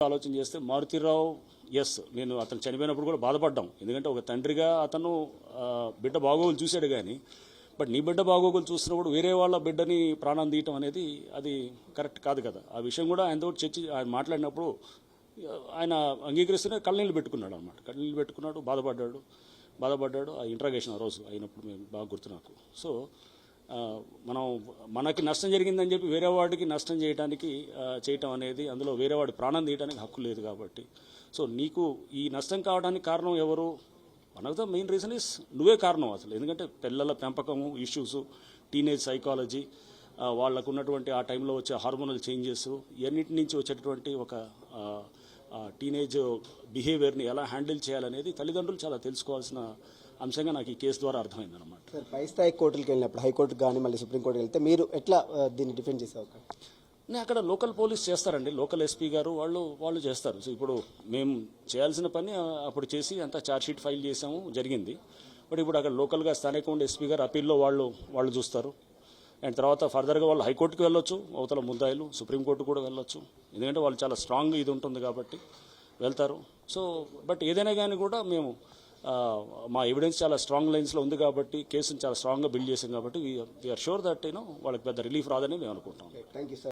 ఆలోచన చేస్తే మారుతీరావు నేను అతను చనిపోయినప్పుడు కూడా బాధపడ్డాం. ఎందుకంటే ఒక తండ్రిగా అతను బిడ్డ బాగోగులు చూశాడు కానీ, బట్ నీ బిడ్డ బాగోగులు చూసినప్పుడు వేరే వాళ్ళ బిడ్డని ప్రాణం తీయటం అనేది అది కరెక్ట్ కాదు కదా. ఆ విషయం కూడా ఆయనతో ఆయన మాట్లాడినప్పుడు ఆయన అంగీకరిస్తూనే కళ్ళనీళ్ళు పెట్టుకున్నాడు అనమాట. కళ్ళనీళ్ళు పెట్టుకున్నాడు, బాధపడ్డాడు. ఆ ఇంట్రాగేషన్ ఆ రోజు అయినప్పుడు మేము బాగా గుర్తు నాకు. సో మనకి నష్టం జరిగిందని చెప్పి వేరే వాడికి నష్టం చేయటం అనేది, అందులో వేరే వాడి ప్రాణం తీయడానికి హక్కు లేదు కాబట్టి, సో నీకు ఈ నష్టం కావడానికి కారణం ఎవరు? One of the main reason is నువ్వే కారణం అసలు. ఎందుకంటే పిల్లల పెంపకము ఇష్యూస్, టీనేజ్ సైకాలజీ, వాళ్ళకు ఉన్నటువంటి ఆ టైంలో వచ్చే హార్మోనల్ చేంజెస్, ఇవన్నిటి నుంచి వచ్చేటటువంటి ఒక టీనేజ్ బిహేవియర్ని ఎలా హ్యాండిల్ చేయాలనేది తల్లిదండ్రులు చాలా తెలుసుకోవాల్సిన అంశంగా నాకు ఈ కేసు ద్వారా అర్థమైందన్నమాట. సార్, పై స్థాయి కోర్టులకు వెళ్ళినప్పుడు, హైకోర్టుకు కానీ మళ్ళీ సుప్రీంకోర్టుకి వెళ్తే మీరు ఎట్లా దీన్ని డిఫెండ్ చేసేవారు? అక్కడ లోకల్ పోలీస్ చేస్తారండి, లోకల్ ఎస్పీ గారు వాళ్ళు చేస్తారు. సో ఇప్పుడు మేము చేయాల్సిన పని అప్పుడు చేసి అంతా ఛార్జ్షీట్ ఫైల్ చేసాము, జరిగింది. బట్ ఇప్పుడు అక్కడ లోకల్గా స్థానికంగా ఉండే ఎస్పీ గారు అప్పీల్లో వాళ్ళు చూస్తారు. అండ్ తర్వాత ఫర్దర్గా వాళ్ళు హైకోర్టుకు వెళ్ళొచ్చు, అవతల ముద్దాయిలు సుప్రీంకోర్టు కూడా వెళ్ళొచ్చు. ఎందుకంటే వాళ్ళు చాలా స్ట్రాంగ్ ఇది ఉంటుంది కాబట్టి వెళ్తారు. సో బట్ ఏదైనా కానీ కూడా మేము మా ఎవిడెన్స్ చాలా స్ట్రాంగ్ లైన్స్లో ఉంది కాబట్టి, కేసును చాలా స్ట్రాంగ్గా బిల్డ్ చేసాం కాబట్టి వీఆర్ షూర్ దట్ వాళ్ళకి పెద్ద రిలీఫ్ రాదని మేము అనుకుంటాం. Thank you sir.